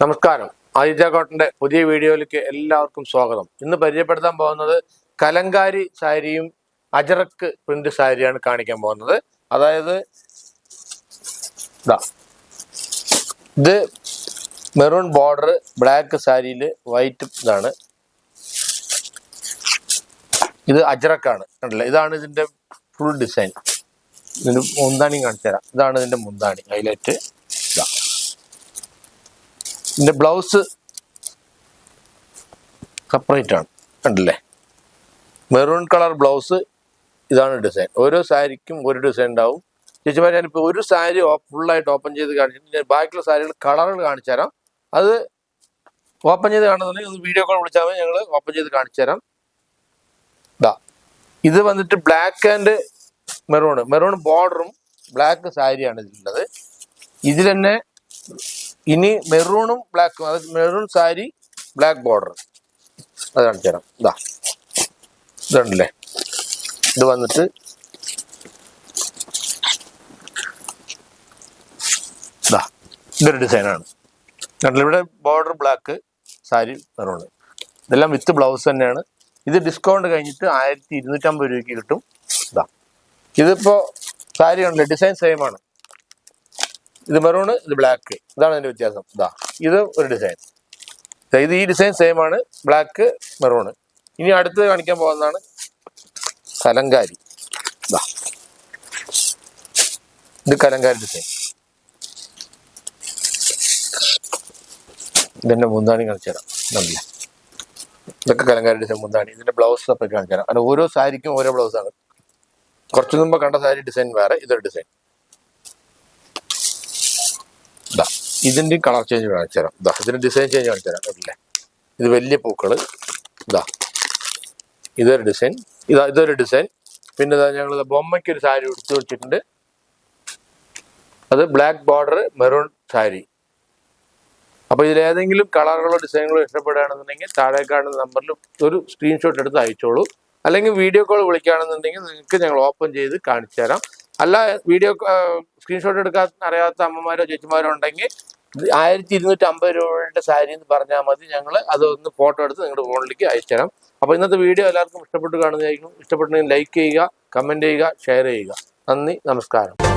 നമസ്കാരം. ആദിത്യ കോട്ടന്റെ പുതിയ വീഡിയോയിലേക്ക് എല്ലാവർക്കും സ്വാഗതം. ഇന്ന് പരിചയപ്പെടുത്താൻ പോകുന്നത് കലങ്കാരി സാരിയും അജറക്ക് പ്രിന്റ് സാരിയാണ് കാണിക്കാൻ പോകുന്നത്. അതായത് ഇത് മെറൂൺ ബോർഡർ ബ്ലാക്ക് സാരിയിൽ വൈറ്റ് ഇതാണ്. ഇത് അജറക്കാണ്, കണ്ടില്ലേ? ഇതാണ് ഇതിന്റെ ഫുൾ ഡിസൈൻ. ഇതിന് മുന്താണി കാണിച്ചു തരാം. ഇതാണ് ഇതിന്റെ മുന്താണി ഹൈലൈറ്റ്. ഇതിന്റെ ബ്ലൗസ് സെപ്പറേറ്റ് ആണ്, കണ്ടില്ലേ? Maroon colour blouse. ഇതാണ് ഡിസൈൻ. ഓരോ സാരിക്കും ഒരു ഡിസൈൻ ഉണ്ടാവും. ചേച്ചിമാർ, ഞാനിപ്പോൾ ഒരു സാരി ഫുള്ളായിട്ട് ഓപ്പൺ ചെയ്ത് കാണിച്ചിട്ട് ഞാൻ ബാക്കിയുള്ള സാരികൾ കളറുകൾ കാണിച്ചു തരാം. അത് ഓപ്പൺ ചെയ്ത് കാണുന്നുണ്ടെങ്കിൽ ഒന്ന് വീഡിയോ കോൾ വിളിച്ചാൽ മതി, ഞങ്ങൾ ഓപ്പൺ ചെയ്ത് കാണിച്ചു തരാം. ഇത് വന്നിട്ട് ബ്ലാക്ക് ആൻഡ് മെറൂൺ ബോർഡറും ബ്ലാക്ക് സാരിയാണ് ഇതിലുള്ളത്. ഇതിൽ തന്നെ ഇനി മെറൂണും ബ്ലാക്കും, അതായത് മെറൂൺ സാരി ബ്ലാക്ക് ബോർഡർ, അത് കാണിച്ചു തരാം. ഇതുണ്ടല്ലേ, ഇത് വന്നിട്ട് ഇതൊരു ഡിസൈനാണ്. കണ്ടില്ല, ഇവിടെ ബോർഡർ ബ്ലാക്ക്, സാരി മെറൂണ്. ഇതെല്ലാം വിത്ത് ബ്ലൗസ് തന്നെയാണ്. ഇത് ഡിസ്കൗണ്ട് കഴിഞ്ഞിട്ട് 1250 രൂപയ്ക്ക് കിട്ടും. ഇതിപ്പോ സാരി കണ്ടില്ലേ, ഡിസൈൻ സെയിം ആണ്. ഇത് മെറൂണ്, ഇത് ബ്ലാക്ക്. ഇതാണ് അതിന്റെ വ്യത്യാസം. ഇത് ഒരു ഡിസൈൻ. ഇത് ഈ ഡിസൈൻ സെയിം ആണ്, ബ്ലാക്ക് മെറൂണ്. ഇനി അടുത്ത് കാണിക്കാൻ പോകുന്നതാണ് കലങ്കാരി. ഇത് കലങ്കാരി ഡിസൈൻ. ഇതിന്റെ മുന്താണി കാണിച്ചു തരാം. നല്ല ഇതൊക്കെ കലങ്കാരി ഡിസൈൻ മുന്താണി. ഇതിന്റെ ബ്ലൗസ് ഒക്കെ കാണിച്ചു തരാം. അല്ല, ഓരോ സാരിക്കും ഓരോ ബ്ലൗസാണ്. കുറച്ചു മുമ്പ് കണ്ട സാരി ഡിസൈൻ വേറെ, ഇതൊരു ഡിസൈൻ. ഇതിന്റെ കളർ ചേഞ്ച് കാണിച്ചു തരാം. ഇതിന്റെ ഡിസൈൻ ചേഞ്ച് കാണിച്ചു തരാം. അല്ലേ, ഇത് വലിയ പൂക്കള്. ഇതൊരു ഡിസൈൻ. ഇതൊരു ഡിസൈൻ. പിന്നെ ഞങ്ങൾ ബൊമ്മയ്ക്ക് ഒരു സാരി എടുത്തു വെച്ചിട്ടുണ്ട്. അത് ബ്ലാക്ക് ബോർഡർ മെറൂൺ സാരി. അപ്പൊ ഇതിലേതെങ്കിലും കളറുകളോ ഡിസൈനുകളോ ഇഷ്ടപ്പെടുകയാണെന്നുണ്ടെങ്കിൽ താഴെ കാണുന്ന നമ്പറിൽ ഒരു സ്ക്രീൻഷോട്ട് എടുത്ത് അയച്ചോളൂ. അല്ലെങ്കിൽ വീഡിയോ കോൾ വിളിക്കുകയാണെന്നുണ്ടെങ്കിൽ നിങ്ങൾക്ക് ഞങ്ങൾ ഓപ്പൺ ചെയ്ത് കാണിച്ചു തരാം. അല്ല, വീഡിയോ സ്ക്രീൻഷോട്ട് എടുക്കാൻ അറിയാത്ത അമ്മമാരോ ചേച്ചിമാരോ ഉണ്ടെങ്കിൽ 1250 രൂപയുടെ സാരി എന്ന് പറഞ്ഞാൽ മതി. ഞങ്ങൾ അതൊന്ന് ഫോട്ടോ എടുത്ത് നിങ്ങളുടെ ഫോണിലേക്ക് അയച്ചു തരാം. അപ്പോൾ ഇന്നത്തെ വീഡിയോ എല്ലാവർക്കും ഇഷ്ടപ്പെട്ട് കാണുന്നതായിരിക്കും. ഇഷ്ടപ്പെട്ടെങ്കിൽ ലൈക്ക് ചെയ്യുക, കമൻറ്റ് ചെയ്യുക, ഷെയർ ചെയ്യുക. നന്ദി, നമസ്കാരം.